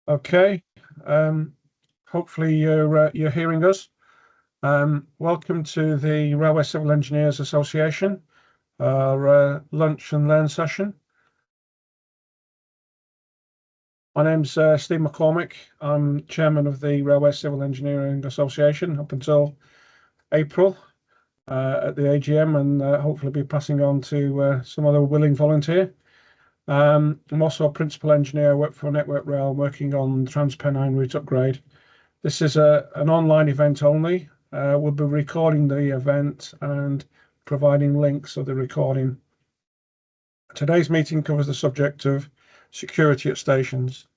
Okay. Hopefully you're hearing us. Welcome to the Railway Civil Engineers Association, our lunch and learn session. My name's Steve McCormick. I'm chairman of the Railway Civil Engineering Association up until April at the AGM, and hopefully be passing on to some other willing volunteer. I'm also a principal engineer. I work for Network Rail, working on Transpennine route upgrade. This is an online event only. We'll be recording the event and providing links of the recording. Today's meeting covers the subject of security at stations.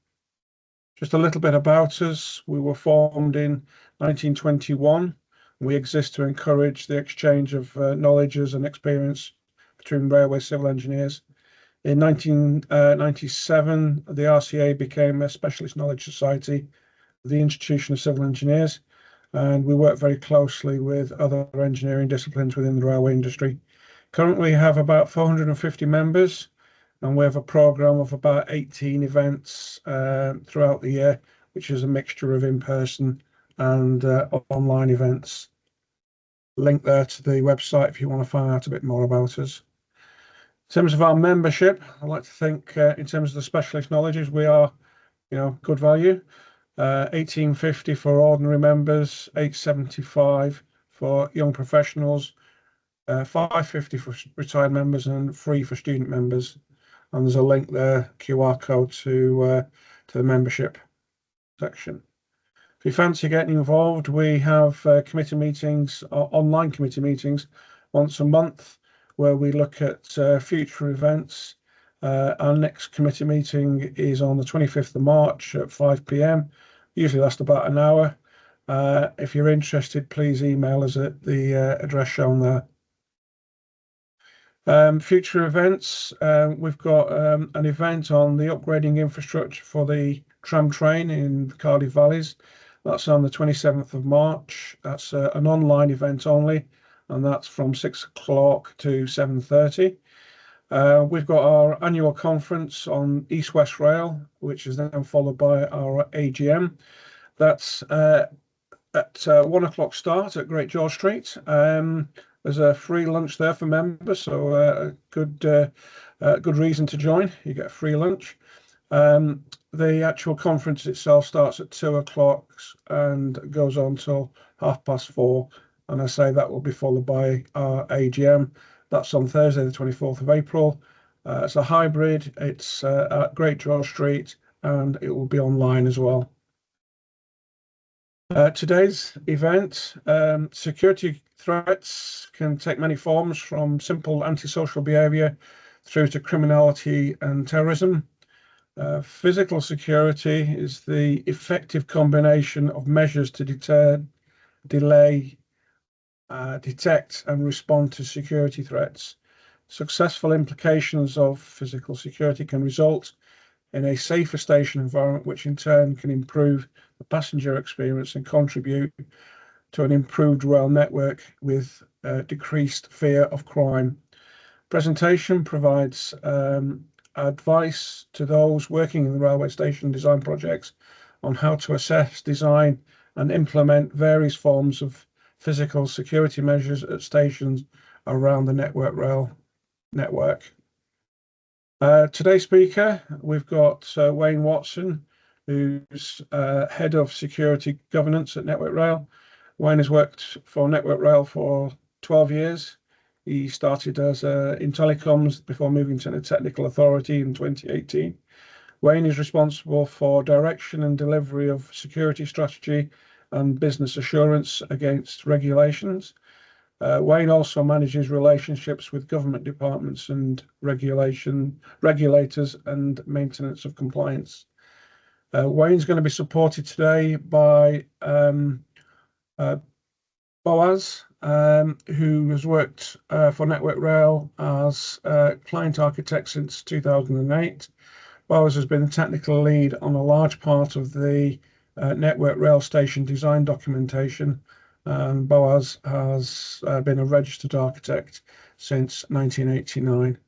Just a little bit about us. We were formed in 1921. We exist to encourage the exchange of knowledges and experience between railway civil engineers. In 1997, the RCA became a specialist knowledge society, the Institution of Civil Engineers, and we work very closely with other engineering disciplines within the railway industry. Currently, we have about 450 members, and we have a program of about 18 events throughout the year, which is a mixture of in-person and online events. Link there to the website if you want to find out a bit more about us. In terms of our membership, I like to think in terms of the specialist knowledges, we are, good value. 1850 for ordinary members, 875 for young professionals, 550 for retired members, and free for student members. And there's a link there, QR code to the membership section. If you fancy getting involved, we have committee meetings, online committee meetings, once a month, where we look at future events. Our next committee meeting is on the 25th of March at 5 p.m. Usually lasts about an hour. If you're interested, please email us at the address shown there. Future events, we've got an event on the upgrading infrastructure for the tram train in the Cardiff Valleys. That's on the 27th of March. That's an online event only, and that's from 6 o'clock to 7:30. We've got our annual conference on East West Rail, which is then followed by our AGM. That's at 1 o'clock start at Great George Street. There's a free lunch there for members, so a good reason to join. You get a free lunch. The actual conference itself starts at 2 o'clock and goes on till 4:30. And I say that will be followed by our AGM. That's on Thursday, the 24th of April. It's a hybrid. It's at Great George Street, and it will be online as well. Today's event, security threats can take many forms, from simple antisocial behaviour through to criminality and terrorism. Physical security is the effective combination of measures to deter, delay, detect and respond to security threats. Successful implications of physical security can result in a safer station environment, which in turn can improve the passenger experience and contribute to an improved rail network with decreased fear of crime. Presentation provides advice to those working in the railway station design projects on how to assess, design and implement various forms of physical security measures at stations around the Network Rail network. Today's speaker, we've got Wayne Watson, who's head of security governance at Network Rail. Wayne has worked for Network Rail for 12 years. He started as in telecoms before moving to the technical authority in 2018. Wayne is responsible for direction and delivery of security strategy and business assurance against regulations. Wayne also manages relationships with government departments and regulators and maintenance of compliance. Wayne's going to be supported today by Boaz, who has worked for Network Rail as client architect since 2008. Boaz has been the technical lead on a large part of the Network Rail station design documentation. Boaz has been a registered architect since 1989.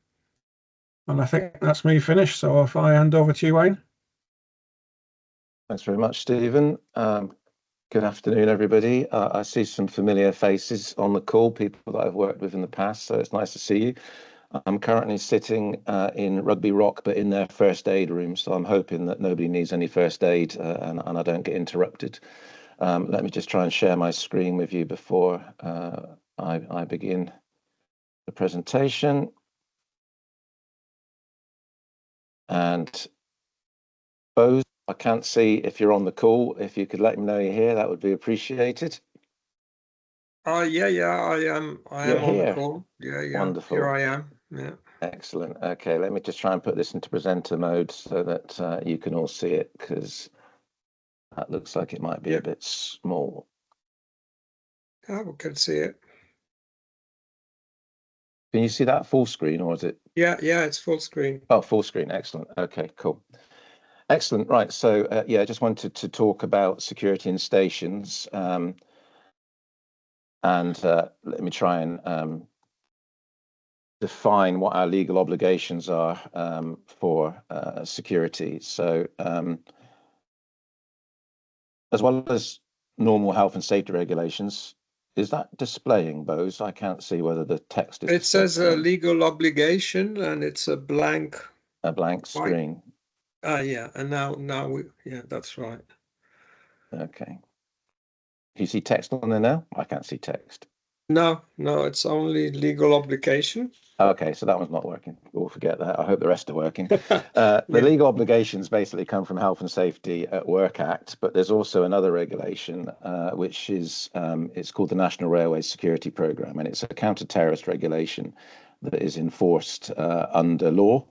And I think that's me finished. So if I hand over to you, Wayne. Thanks very much, Stephen. Good afternoon, everybody. I see some familiar faces on the call, people that I've worked with in the past, so it's nice to see you. I'm currently sitting in Rugby Rock, but in their first aid room, so I'm hoping that nobody needs any first aid and I don't get interrupted. Let me just try and share my screen with you before I begin the presentation. And Bose, I can't see if you're on the call. If you could let me know you're here, that would be appreciated. Yeah, I am. I You're am on the here. call. Yeah. Here Wonderful. I am. Yeah. Excellent. Okay, let me just try and put this into presenter mode so that you can all see it, because that looks like it might be Yeah. a bit small. We can see it. Can you see that full screen, or is it? Yeah, it's full screen. Oh, full screen. Excellent. Okay, cool. Excellent. Right. So, yeah, I just wanted to talk about security in stations. And let me try and define what our legal obligations are for security. So, as well as normal health and safety regulations, is that displaying, Bose? I can't see whether the text is It says a displaying. legal obligation, and it's a blank A blank white. screen. Yeah, and now yeah, that's right. Okay. Do you see text on there now? I can't see text. No, it's only legal obligation. Okay, so that one's not working. We'll forget that. I hope the rest are working. The Yeah. legal obligations basically come from Health and Safety at Work Act, but there's also another regulation, which is it's called the National Railway Security Programme, and it's a counter-terrorist regulation that is enforced under law,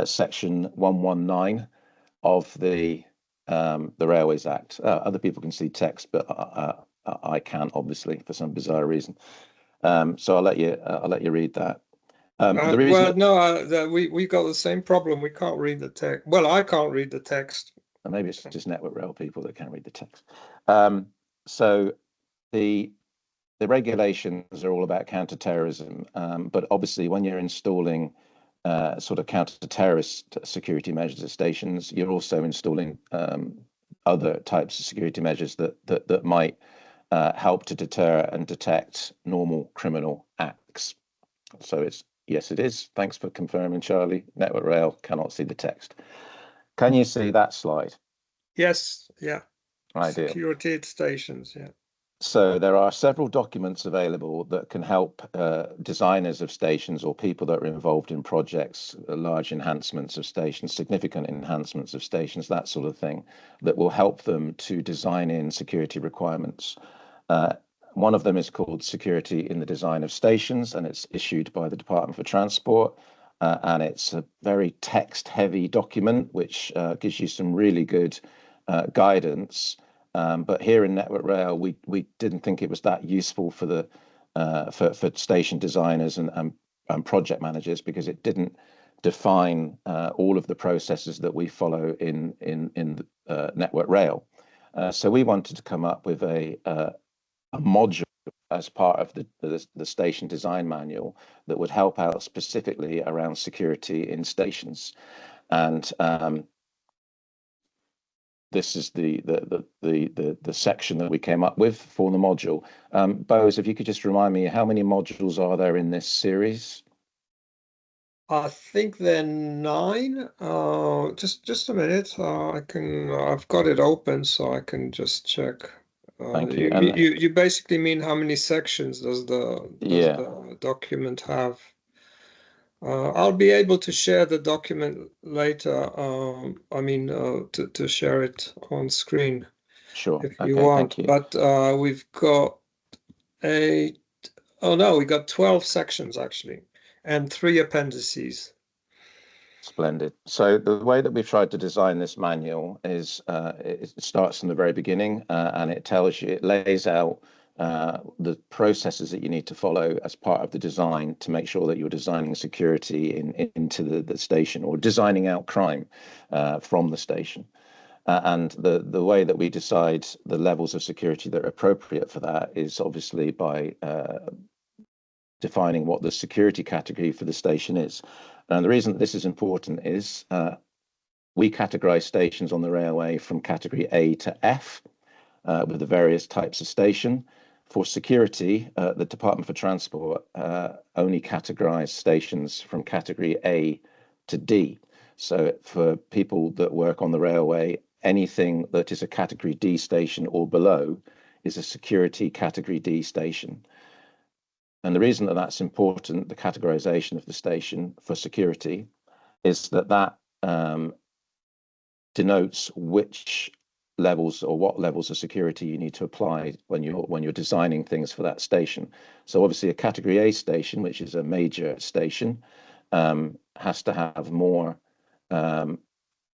Section 119 of the Railways Act. Other people can see text, but I can't, obviously, for some bizarre reason. So I'll let you read that. The reason Well, no, we got the same problem. We can't read the text. Well, I can't read the text. maybe it's just Network Rail people that can't read the text. So the regulations are all about counter-terrorism, but obviously when you're installing sort of counter-terrorist security measures at stations, you're also installing other types of security measures that might help to deter and detect normal criminal acts. So it's yes, it is. Thanks for confirming, Charlie. Network Rail cannot see the text. Can you see that slide? Yes, yeah. Ideal. Security at stations, yeah. So there are several documents available that can help designers of stations or people that are involved in projects, large enhancements of stations, significant enhancements of stations, that sort of thing, that will help them to design in security requirements. Uh, One of them is called Security in the Design of Stations, and it's issued by the Department for Transport. And it's a very text-heavy document, which gives you some really good guidance. But here in Network Rail, we didn't think it was that useful for the for station designers and project managers, because it didn't define all of the processes that we follow in Network Rail. So we wanted to come up with a module as part of the station design manual that would help out specifically around security in stations. And this is the section that we came up with for the module. Bose, if you could just remind me, how many modules are there in this series? I think they're 9. Just a minute. I've got it open, so I can just check. Thank you. You basically mean how many sections does Yeah, the document have? I'll be able to share the document later. I mean, to share it on screen sure. if you Okay, want. thank you. But we've got 8. Oh no, we got 12 sections actually, and 3 appendices. Splendid. So the way that we've tried to design this manual is it starts from the very beginning, and it tells you, it lays out the processes that you need to follow as part of the design to make sure that you're designing security into the station, or designing out crime from the station. And the way that we decide the levels of security that are appropriate for that is obviously by defining what the security category for the station is. And the reason that this is important is We categorize stations on the railway from category A to F, with the various types of station. For security, the Department for Transport only categorise stations from category A to D. So for people that work on the railway, anything that is a category D station or below is a security category D station. And the reason that that's important, the categorization of the station for security, is that denotes which levels or what levels of security you need to apply when you're designing things for that station. So obviously a category A station, which is a major station, has to have more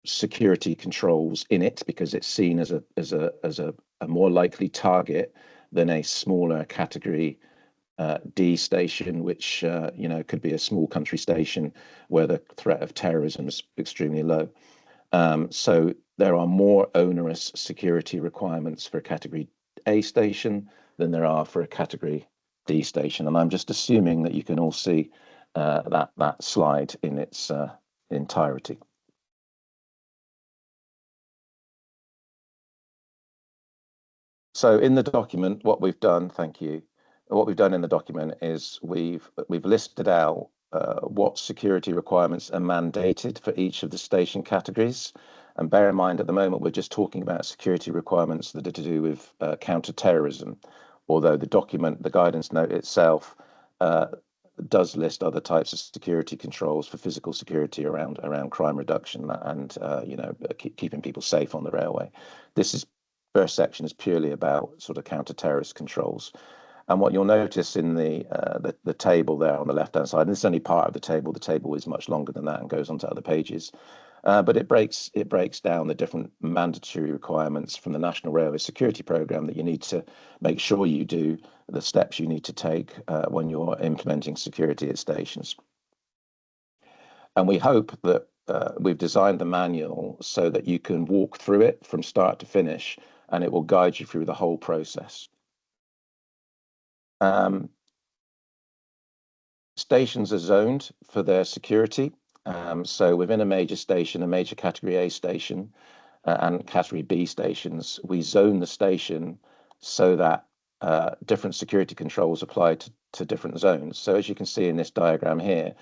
security controls in it because it's seen as a more likely target than a smaller category D station, which could be a small country station where the threat of terrorism is extremely low. So there are more onerous security requirements for a category A station than there are for a category D station. And I'm just assuming that you can all see that slide in its entirety. So in the document, what we've done, thank you, what we've done in the document is we've listed out what security requirements are mandated for each of the station categories. And bear in mind, at the moment, we're just talking about security requirements that are to do with counter-terrorism, although the document, the guidance note itself, does list other types of security controls for physical security around crime reduction and keeping people safe on the railway. This first section is purely about sort of counter-terrorist controls. And what you'll notice in the table there on the left-hand side, and this is only part of the table is much longer than that and goes on to other pages, but it breaks down the different mandatory requirements from the National Railway Security Programme that you need to make sure you do, the steps you need to take when you're implementing security at stations. And we hope that we've designed the manual so that you can walk through it from start to finish, and it will guide you through the whole process. Stations are zoned for their security. So within a major station, a major category A station and category B stations, we zone the station so that different security controls apply to different zones. So as you can see in this diagram here,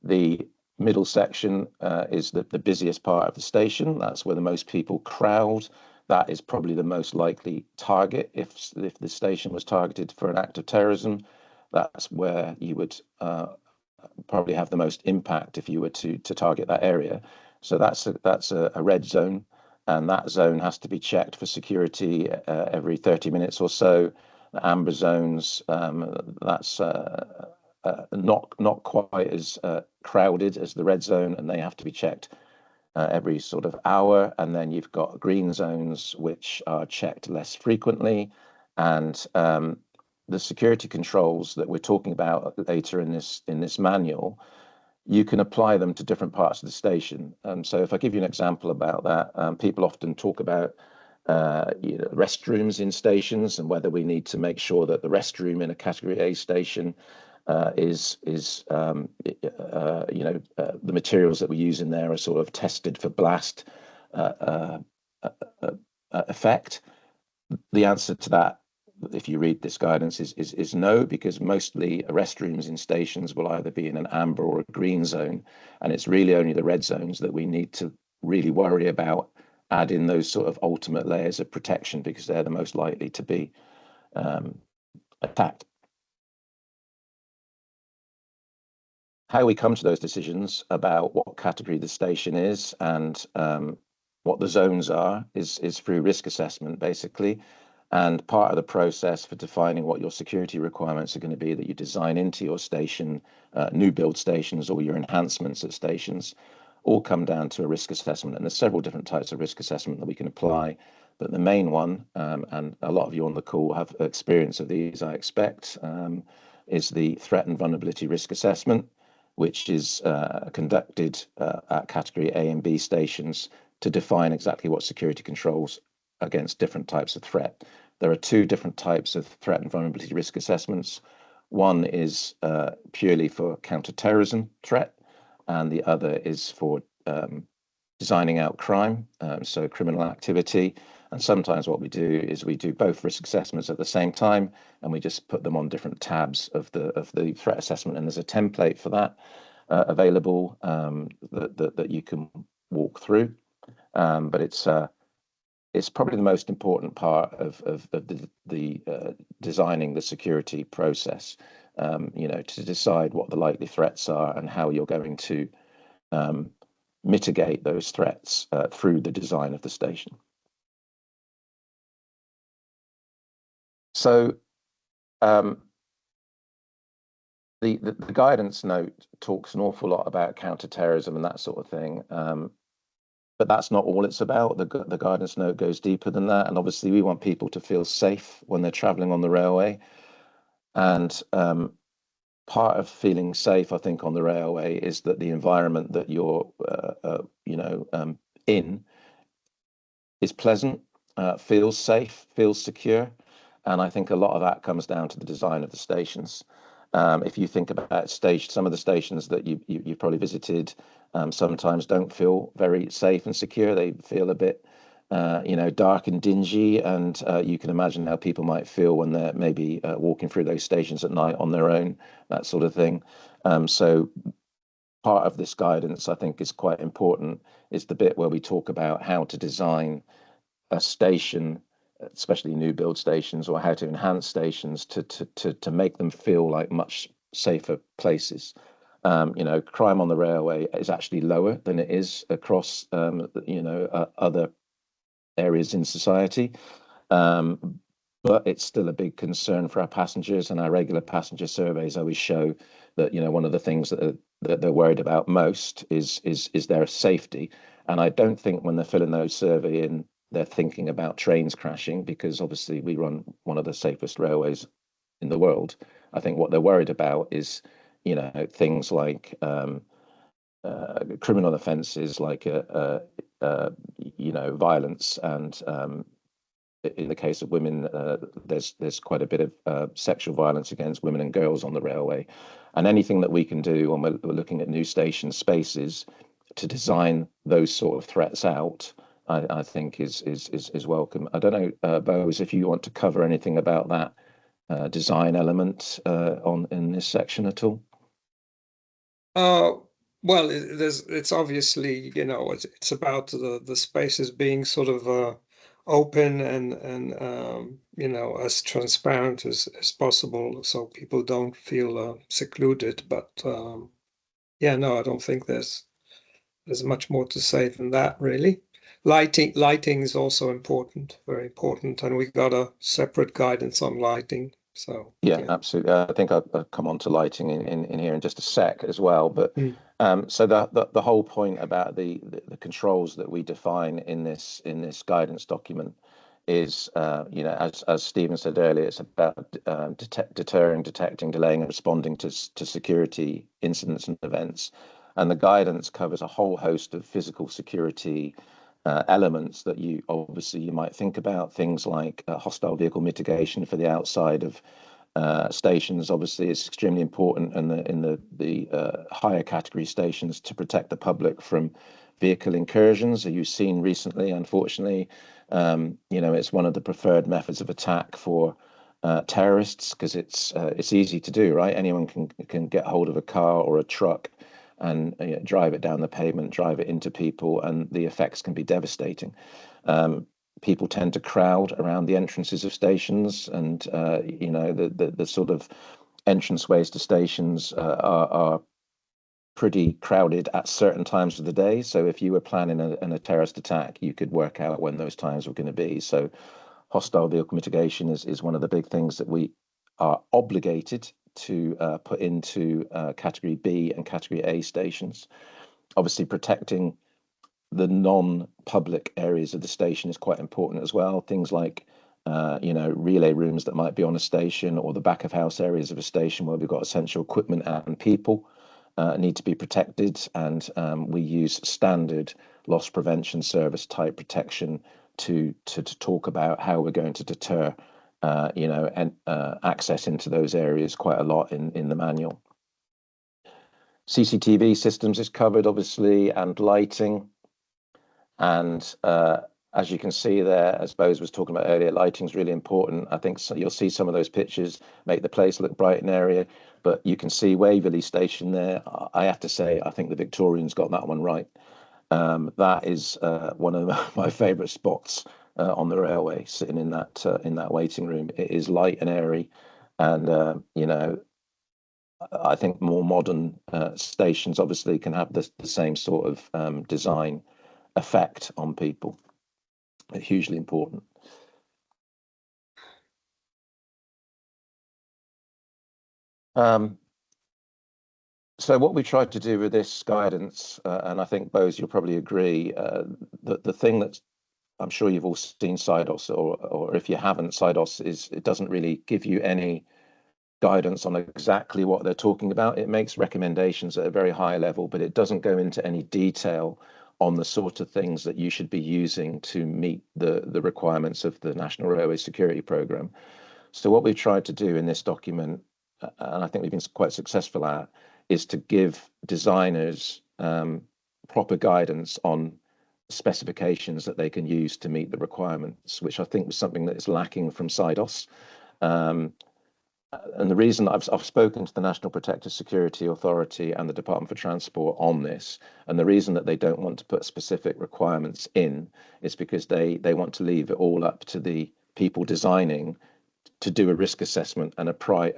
the middle section is the busiest part of the station. That's where the most people crowd. That is probably the most likely target. If the station was targeted for an act of terrorism, that's where you would probably have the most impact if you were to target that area. So that's a red zone, and that zone has to be checked for security every 30 minutes or so. The amber zones, that's not quite as crowded as the red zone, and they have to be checked every sort of hour. And then you've got green zones, which are checked less frequently. And the security controls that we're talking about later in this manual, you can apply them to different parts of the station. So if I give you an example about that, people often talk about restrooms in stations and whether we need to make sure that the restroom in a category A station the materials that we use in there are sort of tested for blast effect. The answer to that, if you read this guidance, is no, because mostly restrooms in stations will either be in an amber or a green zone, and it's really only the red zones that we need to really worry about adding those sort of ultimate layers of protection, because they're the most likely to be attacked. How we come to those decisions about what category the station is and what the zones are is through risk assessment, basically. And part of the process for defining what your security requirements are going to be that you design into your station, new build stations or your enhancements at stations, all come down to a risk assessment. And there's several different types of risk assessment that we can apply. But the main one, and a lot of you on the call have experience of these, I expect, is the threat and vulnerability risk assessment, which is conducted at category A and B stations to define exactly what security controls against different types of threat. There are two different types of threat and vulnerability risk assessments. One is purely for counter-terrorism threat, and the other is for designing out crime, so criminal activity. And sometimes what we do is we do both risk assessments at the same time, and we just put them on different tabs of the threat assessment. And there's a template for that available that you can walk through. But it's probably the most important part of the designing the security process. To decide what the likely threats are and how you're going to mitigate those threats through the design of the station. So the guidance note talks an awful lot about counterterrorism and that sort of thing, but that's not all it's about. The guidance note goes deeper than that, and obviously we want people to feel safe when they're traveling on the railway. And part of feeling safe, I think, on the railway is that the environment that you're in is pleasant, feels safe, feels secure. And I think a lot of that comes down to the design of the stations. If you think about some of the stations that you've probably visited, sometimes don't feel very safe and secure. They feel a bit, dark and dingy. And you can imagine how people might feel when they're maybe walking through those stations at night on their own, that sort of thing. So part of this guidance, I think, is quite important, is the bit where we talk about how to design a station, especially new build stations, or how to enhance stations to make them feel like much safer places. Crime on the railway is actually lower than it is across other areas in society, but it's still a big concern for our passengers, and our regular passenger surveys always show that one of the things that they're worried about most is their safety. And I don't think when they're filling those survey in, they're thinking about trains crashing, because obviously we run one of the safest railways in the world. I think what they're worried about is, things like criminal offences, like violence, and in the case of women, there's quite a bit of sexual violence against women and girls on the railway. And anything that we can do when we're looking at new station spaces to design those sort of threats out, I think is welcome. I don't know, Bose, if you want to cover anything about that design element in this section at all. Well, it's obviously, it's about the spaces being sort of open and as transparent as possible, so people don't feel secluded. But I don't think there's much more to say than that, really. Lighting is also important, very important, and we got a separate guidance on lighting. So yeah, absolutely. I think I'll come on to lighting in here in just a sec as well. But so the whole point about the controls that we define in this guidance document is, as Stephen said earlier, it's about deterring, detecting, delaying, and responding to security incidents and events. And the guidance covers a whole host of physical security elements that you might think about, things like hostile vehicle mitigation for the outside of stations. Obviously, it's extremely important in the higher category stations to protect the public from vehicle incursions. As you've seen recently, unfortunately, it's one of the preferred methods of attack for terrorists, because it's easy to do, right? Anyone can get hold of a car or a truck and drive it down the pavement, drive it into people, and the effects can be devastating. People tend to crowd around the entrances of stations, and the sort of entranceways to stations are pretty crowded at certain times of the day. So if you were planning a terrorist attack, you could work out when those times were going to be. So hostile vehicle mitigation is one of the big things that we are obligated to put into category B and category A stations. Obviously, protecting the non-public areas of the station is quite important as well. Things like relay rooms that might be on a station, or the back of house areas of a station where we've got essential equipment and people need to be protected. And we use standard loss prevention service type protection to talk about how we're going to deter access into those areas quite a lot in the manual. CCTV systems is covered, obviously, and lighting. And as you can see there, as Bose was talking about earlier, lighting is really important. I think you'll see some of those pictures make the place look bright and airy, but you can see Waverley Station there. I have to say, I think the Victorians got that one right. That is one of my favourite spots on the railway, sitting in that waiting room. It is light and airy, and you know, I think more modern stations obviously can have the same sort of design effect on people. Hugely important. So what we tried to do with this guidance, and I think Bose, you'll probably agree, that the thing that's, I'm sure you've all seen SIDOS, or if you haven't, SIDOS is, it doesn't really give you any guidance on exactly what they're talking about. It makes recommendations at a very high level, but it doesn't go into any detail on the sort of things that you should be using to meet the requirements of the National Railway Security Programme. So what we've tried to do in this document, and I think we've been quite successful at, is to give designers proper guidance on specifications that they can use to meet the requirements, which I think was something that is lacking from SIDOS. And the reason I've spoken to the National Protective Security Authority and the Department for Transport on this, and the reason that they don't want to put specific requirements in is because they want to leave it all up to the people designing to do a risk assessment and apply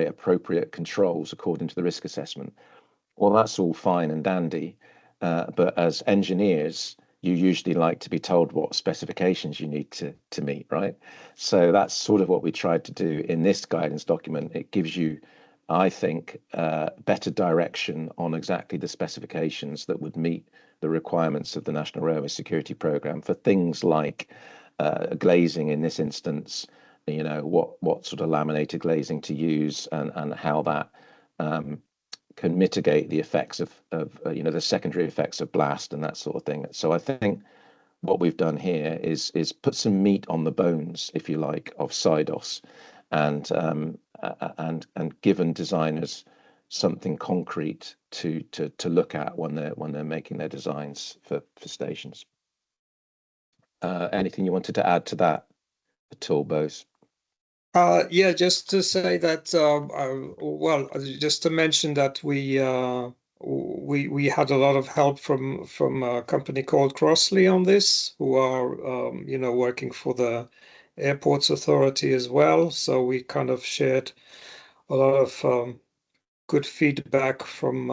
appropriate controls according to the risk assessment. Well, that's all fine and dandy, but as engineers, you usually like to be told what specifications you need to meet, right? So that's sort of what we tried to do in this guidance document. It gives you, I think, better direction on exactly the specifications that would meet the requirements of the National Railway Security Programme for things like glazing in this instance, you know, what sort of laminated glazing to use, and how that can mitigate the effects of you know, the secondary effects of blast and that sort of thing. So I think what we've done here is put some meat on the bones, if you like, of SIDOS, and given designers something concrete to look at when they're making their designs for stations. Anything you wanted to add to that at all, Bose? Yeah, just to say that, well, just to mention that we had a lot of help from a company called Crossley on this, who are you know, working for the Airports Authority as well. So we kind of shared a lot of good feedback from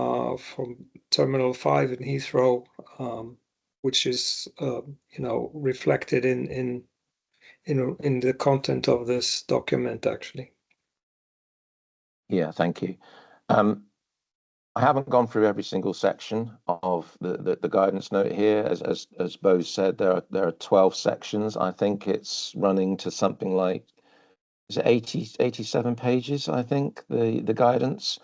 Terminal 5 in Heathrow, which is you know, reflected in the content of this document, actually. Yeah, thank you. I haven't gone through every single section of the guidance note here. As Bose said, there are 12 sections. I think it's running to something like, is it 87 pages, I think, the guidance.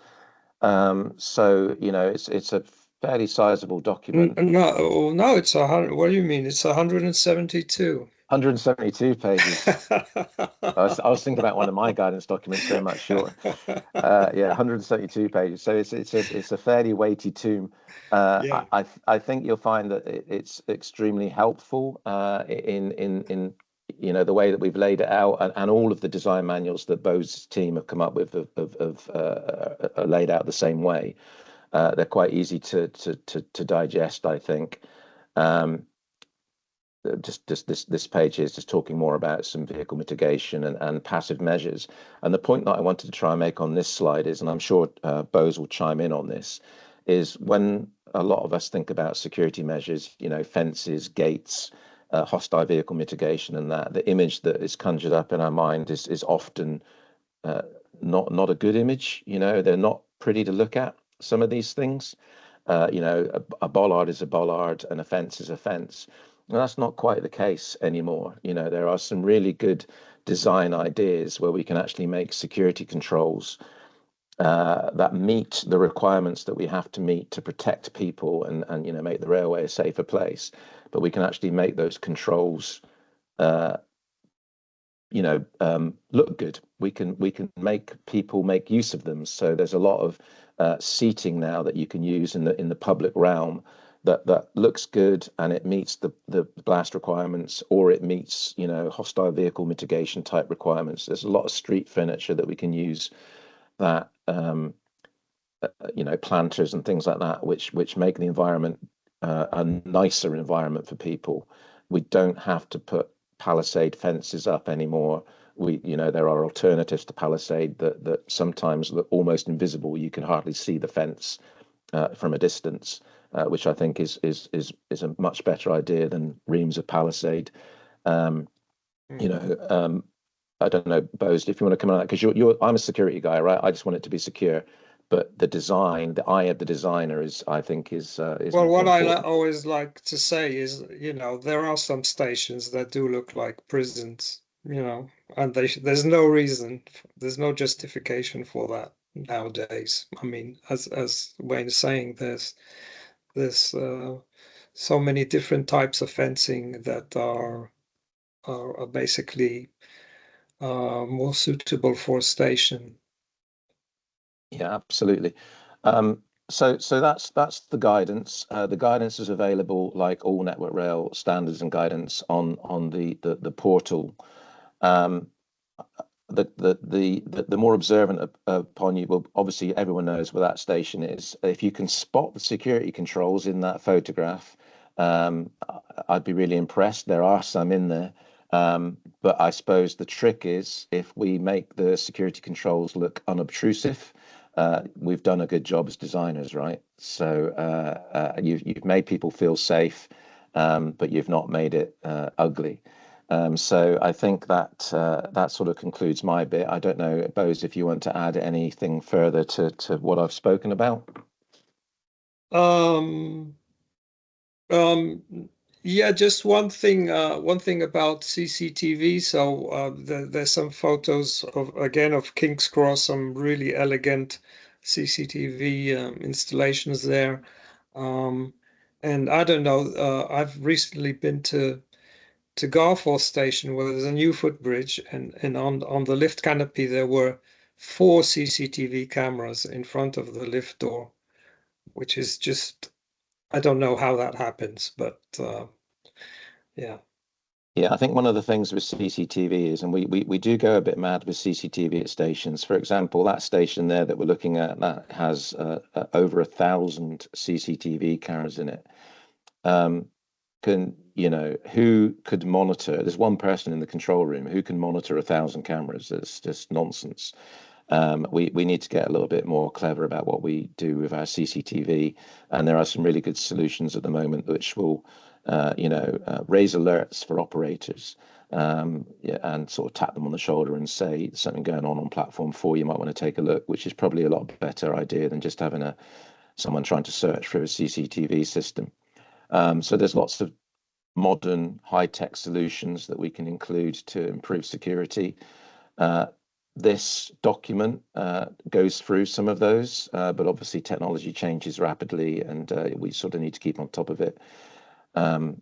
So, you know, it's a fairly sizable document. No, it's 100. What do you mean? It's 172. 172 pages. I was thinking about one of my guidance documents very much shorter. Yeah, 172 pages. So it's a fairly weighty tome. Yeah. I think you'll find that it's extremely helpful in you know, the way that we've laid it out, and all of the design manuals that Bose's team have come up with are laid out the same way. They're quite easy to digest, I think. Just this page is just talking more about some vehicle mitigation and passive measures. And the point that I wanted to try and make on this slide is, and I'm sure Bose will chime in on this, is when a lot of us think about security measures, you know, fences, gates, hostile vehicle mitigation, and that the image that is conjured up in our mind is often not a good image. You know, they're not pretty to look at, some of these things. You know, a bollard is a bollard and a fence is a fence. And that's not quite the case anymore. You know, there are some really good design ideas where we can actually make security controls that meet the requirements that we have to meet to protect people and you know, make the railway a safer place. But we can actually make those controls you know, look good. We can make people make use of them. So there's a lot of seating now that you can use in the public realm that looks good and it meets the blast requirements, or it meets, you know, hostile vehicle mitigation type requirements. There's a lot of street furniture that we can use that you know, planters and things like that, which make the environment a nicer environment for people. We don't have to put palisade fences up anymore. You know, there are alternatives to palisade that sometimes look almost invisible. You can hardly see the fence from a distance, which I think is a much better idea than reams of palisade. You know, I don't know, Bose, if you want to come on that, because I'm a security guy, right? I just want it to be secure, but the design, the eye of the designer is, I think, is well, what I important. always like to say is, you know, there are some stations that do look like prisons, you know, and there's no reason, there's no justification for that nowadays. I mean, as Wayne is saying, there's so many different types of fencing that are basically more suitable for a station. Yeah, absolutely. So that's the guidance. The guidance is available, like all Network Rail standards and guidance, on the portal. The more observant upon you, well, obviously everyone knows where that station is. If you can spot the security controls in that photograph, I'd be really impressed. There are some in there. But I suppose the trick is, if we make the security controls look unobtrusive, we've done a good job as designers, right? So you've made people feel safe, but you've not made it ugly. So I think that that sort of concludes my bit. I don't know, Bose, if you want to add anything further to what I've spoken about. Yeah, just one thing about CCTV. So there's some photos of King's Cross, some really elegant CCTV installations there. And I don't know, I've recently been to Garforth Station, where there's a new footbridge, and on the lift canopy there were 4 CCTV cameras in front of the lift door, which is just, I don't know how that happens, but yeah. Yeah, I think one of the things with CCTV is, and we do go a bit mad with CCTV at stations. For example, that station there that we're looking at, that has over 1,000 CCTV cameras in it. You know, who could monitor? There's one person in the control room who can monitor 1,000 cameras. It's just nonsense. We need to get a little bit more clever about what we do with our CCTV, and there are some really good solutions at the moment which will, you know, raise alerts for operators, yeah, and sort of tap them on the shoulder and say there's something going on platform 4. You might want to take a look, which is probably a lot better idea than just having someone trying to search for a CCTV system. So there's lots of modern high-tech solutions that we can include to improve security. This document goes through some of those, but obviously technology changes rapidly, and we sort of need to keep on top of it. I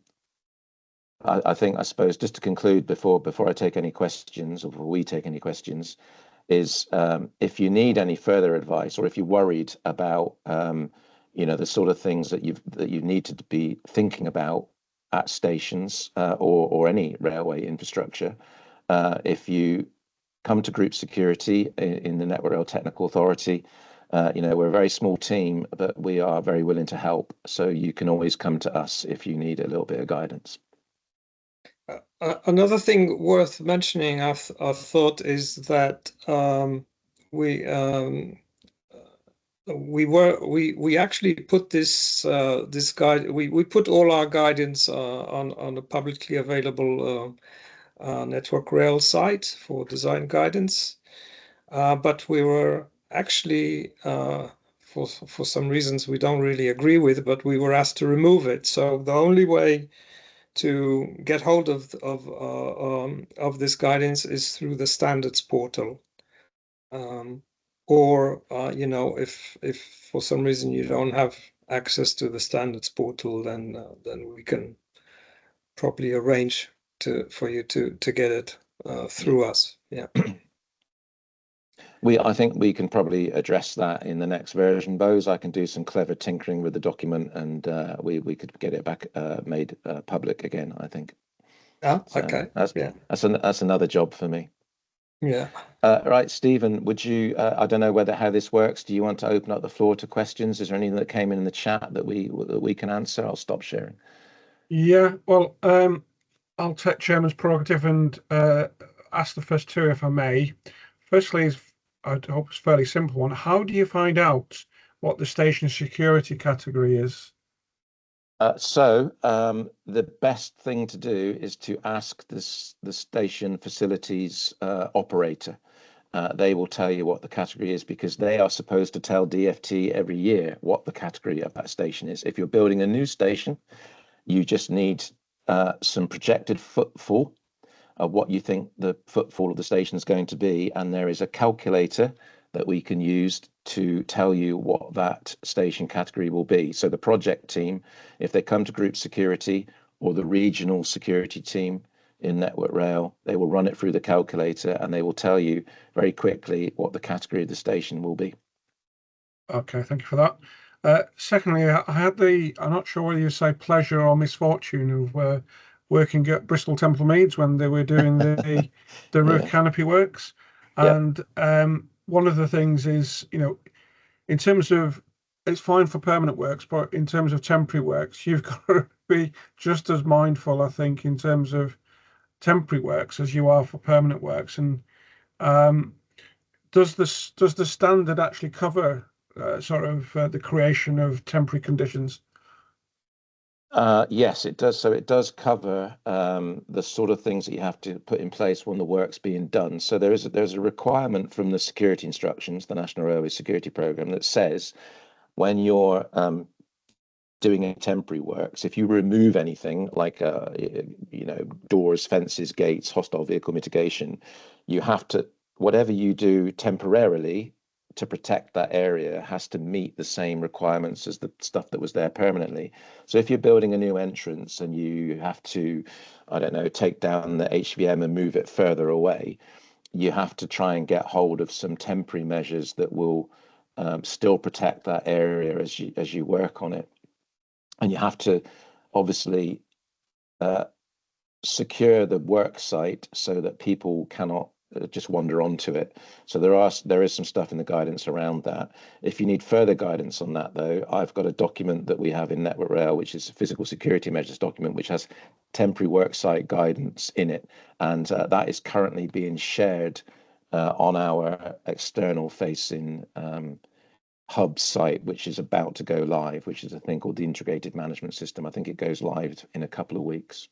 think, I suppose, just to conclude before I take any questions, or before we take any questions, is if you need any further advice, or if you're worried about you know, the sort of things that you need to be thinking about at stations or any railway infrastructure, if you come to Group Security in the Network Rail Technical Authority, you know, we're a very small team, but we are very willing to help. So you can always come to us if you need a little bit of guidance. Another thing worth mentioning, I thought, is that we actually put this guide, we put all our guidance on a publicly available Network Rail site for design guidance, but we were actually for some reasons we don't really agree with, but we were asked to remove it. So the only way to get hold of this guidance is through the standards portal. Or you know, if for some reason you don't have access to the standards portal, then we can probably arrange for you to get it through us. Yeah. I think we can probably address that in the next version, Bose. I can do some clever tinkering with the document, and we could get it back made public again, I think. Oh, So okay. Yeah. that's another job for me. Yeah. Right, Stephen, would you, I don't know how this works. Do you want to open up the floor to questions? Is there anything that came in the chat that we can answer? I'll stop sharing. Yeah, well, I'll take Chairman's prerogative and ask the first two, if I may. Firstly, I hope it's a fairly simple one. How do you find out what the station security category is? The best thing to do is to ask the station facilities operator. They will tell you what the category is, because they are supposed to tell DFT every year what the category of that station is. If you're building a new station, you just need some projected footfall of what you think the footfall of the station is going to be, and there is a calculator that we can use to tell you what that station category will be. So the project team, if they come to group security or the regional security team in Network Rail, they will run it through the calculator and they will tell you very quickly what the category of the station will be. Okay, thank you for that. Secondly, I had I'm not sure whether you say pleasure or misfortune of working at Bristol Temple Meads when they were doing the roof canopy works. And one of the things is, in terms of, it's fine for permanent works, but in terms of temporary works, you've got to be just as mindful, I think, in terms of temporary works as you are for permanent works. And does the standard actually cover the creation of temporary conditions? Yes, it does. So it does cover the sort of things that you have to put in place when the work's being done. So there's a requirement from the security instructions, the National Railway Security Programme, that says when you're doing a temporary works, if you remove anything like doors, fences, gates, hostile vehicle mitigation, you have to, whatever you do temporarily to protect that area has to meet the same requirements as the stuff that was there permanently. So if you're building a new entrance and you have to, I don't know, take down the HVM and move it further away, you have to try and get hold of some temporary measures that will still protect that area as you work on it. And you have to obviously secure the work site so that people cannot just wander onto it. So there is some stuff in the guidance around that. If you need further guidance on that, though, I've got a document that we have in Network Rail, which is a physical security measures document, which has temporary work site guidance in it, and that is currently being shared on our external facing hub site, which is about to go live, which is a thing called the Integrated Management System. I think it goes live in a couple of weeks.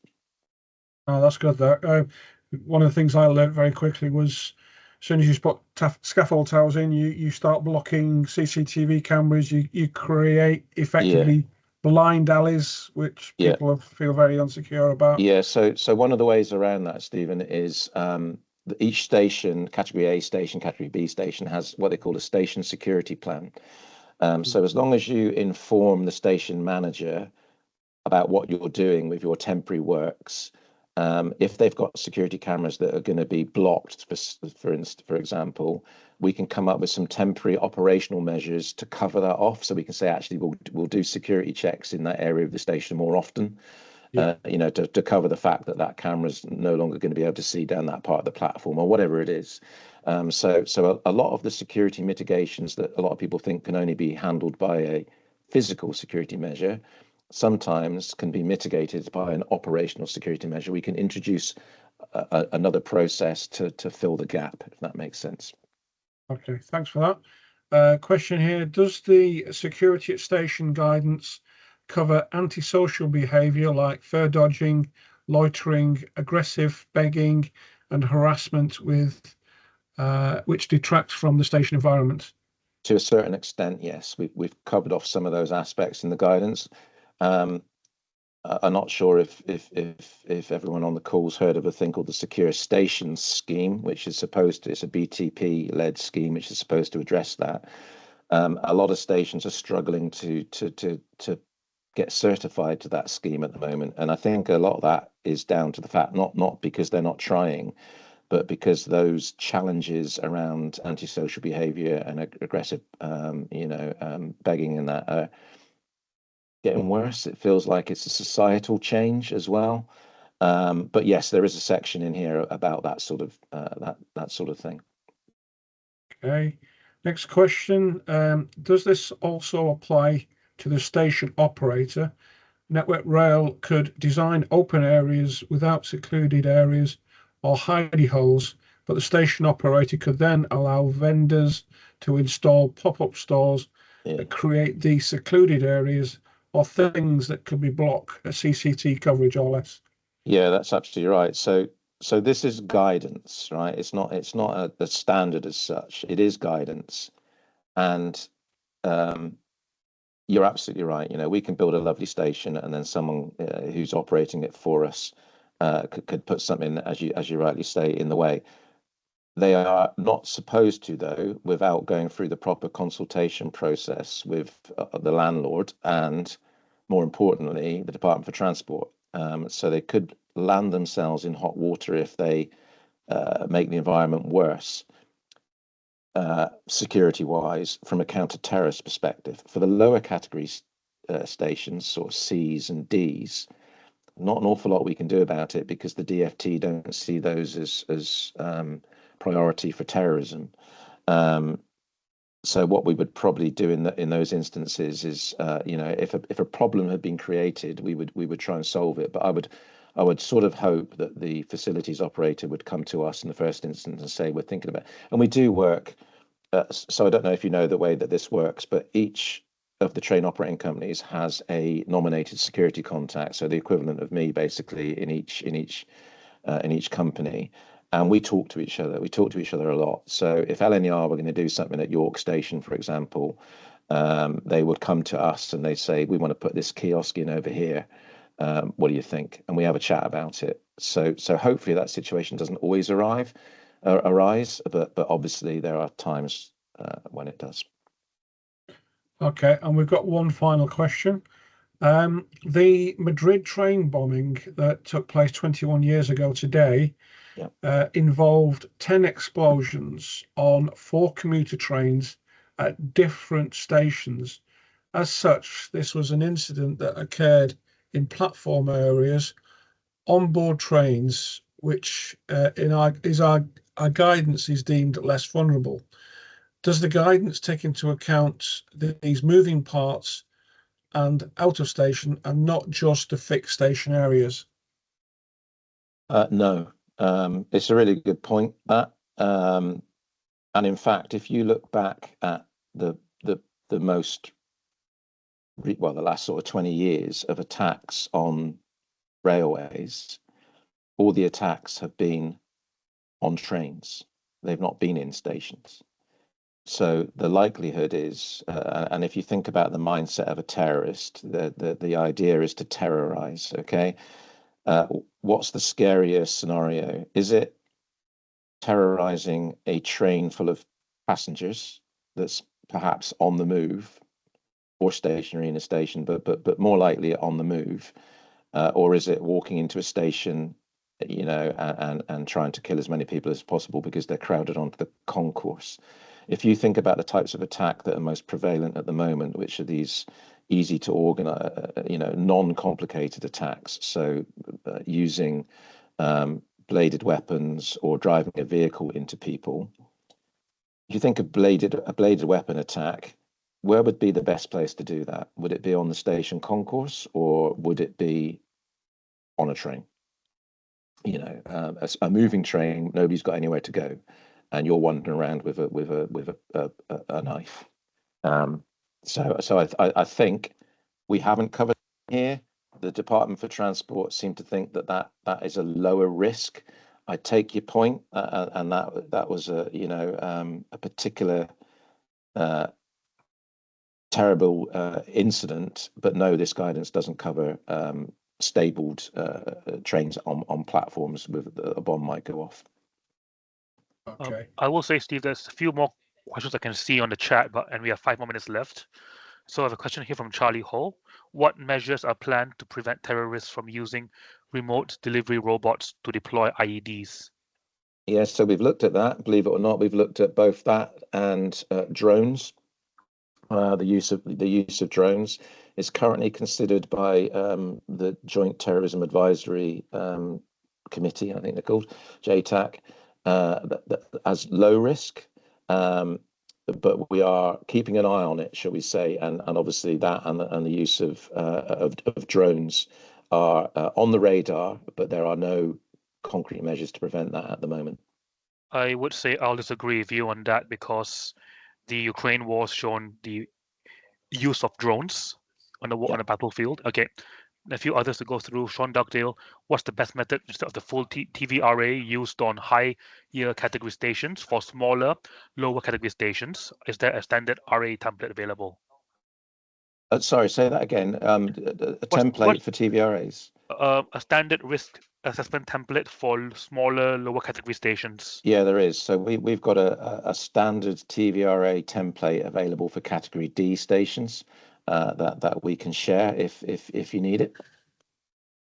Oh, that's good. One of the things I learned very quickly was, as soon as you put scaffold towers in, you start blocking CCTV cameras. You create effectively blind alleys, which people feel very insecure about. Yeah. So one of the ways around that, Stephen, is each station, category A station, category B station, has what they call a station security plan. So as long as you inform the station manager about what you're doing with your temporary works, if they've got security cameras that are going to be blocked, for example, we can come up with some temporary operational measures to cover that off. So we can say, actually, we'll do security checks in that area of the station more often. To cover the fact that camera's no longer going to be able to see down that part of the platform or whatever it is. So a lot of the security mitigations that a lot of people think can only be handled by a physical security measure sometimes can be mitigated by an operational security measure. We can introduce another process to fill the gap, if that makes sense. Okay, thanks for that. Question here, does the security at station guidance cover antisocial behaviour like fare dodging, loitering, aggressive begging and harassment which detracts from the station environment? To a certain extent, yes. We've covered off some of those aspects in the guidance. I'm not sure if everyone on the call's heard of a thing called the Secure Stations Scheme, which is it's a BTP-led scheme, which is supposed to address that. A lot of stations are struggling to get certified to that scheme at the moment, and I think a lot of that is down to the fact not because they're not trying, but because those challenges around antisocial behaviour and aggressive, begging and that are getting worse. It feels like it's a societal change as well. But yes, there is a section in here about that sort of that sort of thing. Okay. Next question. Does this also apply to the station operator? Network Rail could design open areas without secluded areas or hidey holes, but the station operator could then allow vendors to install pop-up stores that create these secluded areas or things that could be block a CCT coverage or less. Yeah, that's absolutely right. So this is guidance, right? It's not a standard as such. It is guidance, and you're absolutely right. We can build a lovely station, and then someone who's operating it for us could put something, as you rightly say, in the way. They are not supposed to, though, without going through the proper consultation process with the landlord and, more importantly, the Department for Transport. So they could land themselves in hot water if they make the environment worse, security-wise, from a counter-terrorist perspective. For the lower categories stations, sort of C's and D's, not an awful lot we can do about it because the DFT don't see those as priority for terrorism. So what we would probably do in those instances is, if a problem had been created, we would try and solve it. But I would sort of hope that the facilities operator would come to us in the first instance and say, we're thinking about it. And we do work. So I don't know if you know the way that this works, but each of the train operating companies has a nominated security contact, so the equivalent of me, basically, in each company. And we talk to each other. We talk to each other a lot. So if LNER were going to do something at York Station, for example, they would come to us and they say, we want to put this kiosk in over here. What do you think? And we have a chat about it. So hopefully that situation doesn't always arise, but obviously there are times when it does. Okay, and we've got one final question. The Madrid train bombing that took place 21 years ago today involved 10 explosions on 4 commuter trains at different stations. As such, this was an incident that occurred in platform areas on board trains, which in our guidance is deemed less vulnerable. Does the guidance take into account these moving parts and out of station and not just the fixed station areas? No, it's a really good point, that. And in fact, if you look back at the most, the last sort of 20 years of attacks on railways, all the attacks have been on trains. They've not been in stations. So the likelihood is, and if you think about the mindset of a terrorist, the idea is to terrorize. Okay, what's the scariest scenario? Is it terrorizing a train full of passengers that's perhaps on the move or stationary in a station, but more likely on the move, or is it walking into a station, and trying to kill as many people as possible because they're crowded onto the concourse? If you think about the types of attack that are most prevalent at the moment, which are these easy to organize, non-complicated attacks, so using bladed weapons or driving a vehicle into people. If you think of a bladed weapon attack, where would be the best place to do that? Would it be on the station concourse, or would it be on a train? A moving train, nobody's got anywhere to go, and you're wandering around with a knife. So I think we haven't covered here. The Department for Transport seem to think that is a lower risk. I take your point, and that was a particular terrible incident. But no, this guidance doesn't cover stabled trains on platforms with a bomb might go off. Okay. I will say, Steve, there's a few more questions I can see on the chat, and we have 5 more minutes left. So I have a question here from Charlie Hall. What measures are planned to prevent terrorists from using remote delivery robots to deploy IEDs? Yes, so we've looked at that. Believe it or not, we've looked at both that and drones. The use of drones is currently considered by the Joint Terrorism Advisory Committee, I think they're called, JTAC, as low risk. But we are keeping an eye on it, shall we say, and obviously that and the use of drones are on the radar, but there are no concrete measures to prevent that at the moment. I would say I'll disagree with you on that because the Ukraine war has shown the use of drones on the battlefield. Okay, a few others to go through. Sean Dugdale, what's the best method instead of the full TV array used on higher category stations for smaller, lower category stations? Is there a standard array template available? Sorry, say that again. A template for TV arrays. A standard risk assessment template for smaller, lower category stations. Yeah, there is. So we've got a standard TVRA template available for category D stations that we can share if you need it.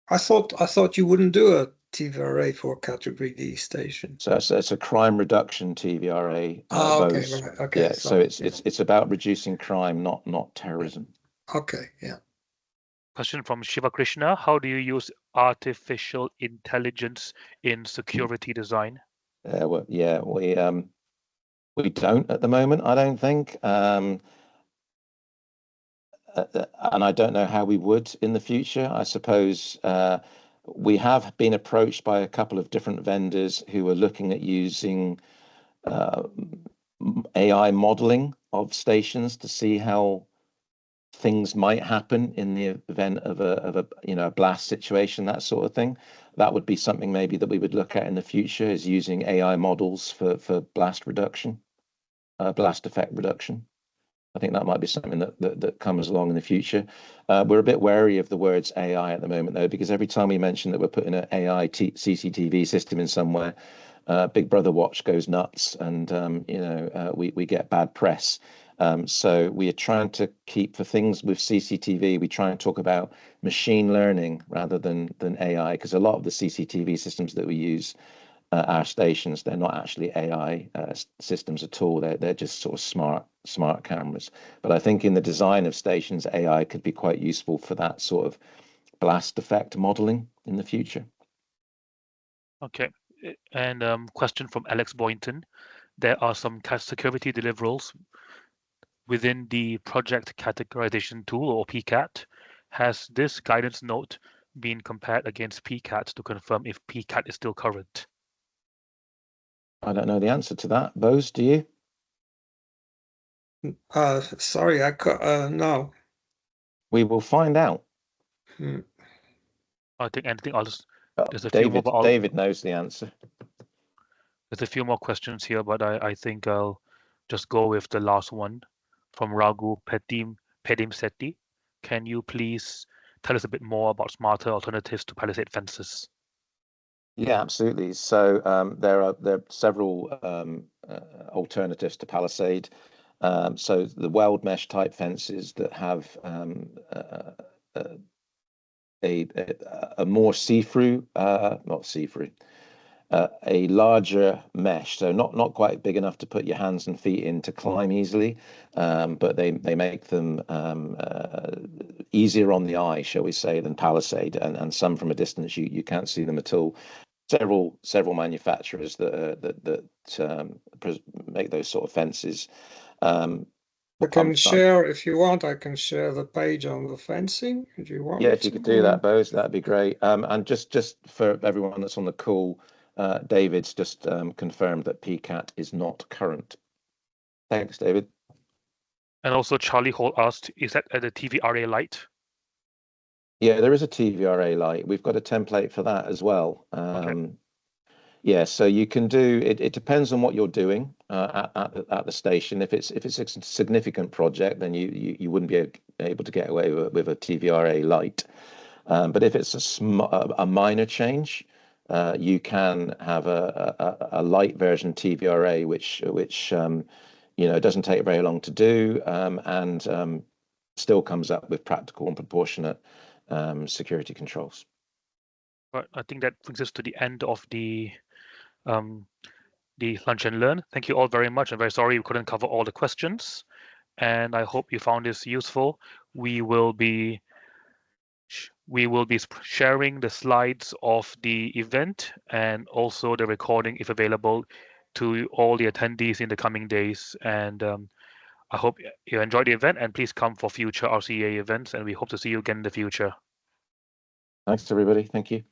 I thought you wouldn't do a TVRA for category D station. So it's a crime reduction TVRA. Okay, right. Okay. Yeah, so it's about reducing crime, not terrorism. Okay, yeah. Question from Shiva Krishna: how do you use artificial intelligence in security design? Well, yeah, we don't at the moment, I don't think. And I don't know how we would in the future. I suppose we have been approached by a couple of different vendors who are looking at using AI modeling of stations to see how things might happen in the event of a blast situation, that sort of thing. That would be something maybe that we would look at in the future, is using AI models for blast reduction, blast effect reduction. I think that might be something that comes along in the future. We're a bit wary of the words AI at the moment, though, because every time we mention that we're putting an AI CCTV system in somewhere, Big Brother Watch goes nuts, and we get bad press. So we are trying to keep, for things with CCTV, we try and talk about machine learning rather than AI, because a lot of the CCTV systems that we use our stations, they're not actually AI systems at all. They're just sort of smart cameras. But I think in the design of stations, AI could be quite useful for that sort of blast effect modeling in the future. Okay, and question from Alex Boynton: there are some security deliverables within the project categorization tool, or PCAT. Has this guidance note been compared against PCAT to confirm if PCAT is still current? I don't know the answer to that. Bose, do you? Sorry, no. We will find out. I think anything else. There's a few more, David, David knows the answer. There's a few more questions here, but I think I'll just go with the last one from Raghu Pedim Setti. Can you please tell us a bit more about smarter alternatives to palisade fences? Yeah, absolutely. So there are several alternatives to palisade. So the weld mesh type fences that have a more see-through, not see-through, a larger mesh, so not quite big enough to put your hands and feet in to climb easily, but they make them easier on the eye, shall we say, than palisade, and some from a distance you can't see them at all. Several manufacturers that make those sort of fences. I can share, if you want, I can share the page on the fencing. If you want. Yeah, if you could do that, Bose, that'd be great. And just for everyone that's on the call, David's just confirmed that PCAT is not current. Thanks, David. And also Charlie Hall asked, is that the TVRA light? Yeah, there is a TVRA light. We've got a template for that as well. Okay. Yeah, so you can do it. It depends on what you're doing at the station. If it's a significant project, then you wouldn't be able to get away with a TVRA light. But if it's a minor change, you can have a light version TVRA, which doesn't take very long to do, and still comes up with practical and proportionate security controls. But I think that brings us to the end of the the Lunch and Learn. Thank you all very much. I'm very sorry we couldn't cover all the questions, and I hope you found this useful. We will be sharing the slides of the event and also the recording, if available, to all the attendees in the coming days. And I hope you enjoyed the event, and please come for future RCA events, and we hope to see you again in the future. Thanks, everybody. Thank you.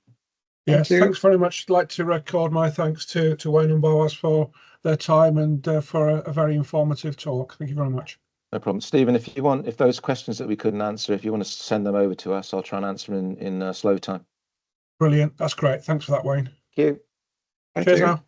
Yes, you. thanks very much. I'd like to record my thanks to Wayne and Boaz for their time and for a very informative talk. Thank you very much. No problem. Stephen, if those questions that we couldn't answer, if you want to send them over to us, I'll try and answer them in slow time. Brilliant. That's great. Thanks for that, Wayne. Thank you. Thank Cheers you. now.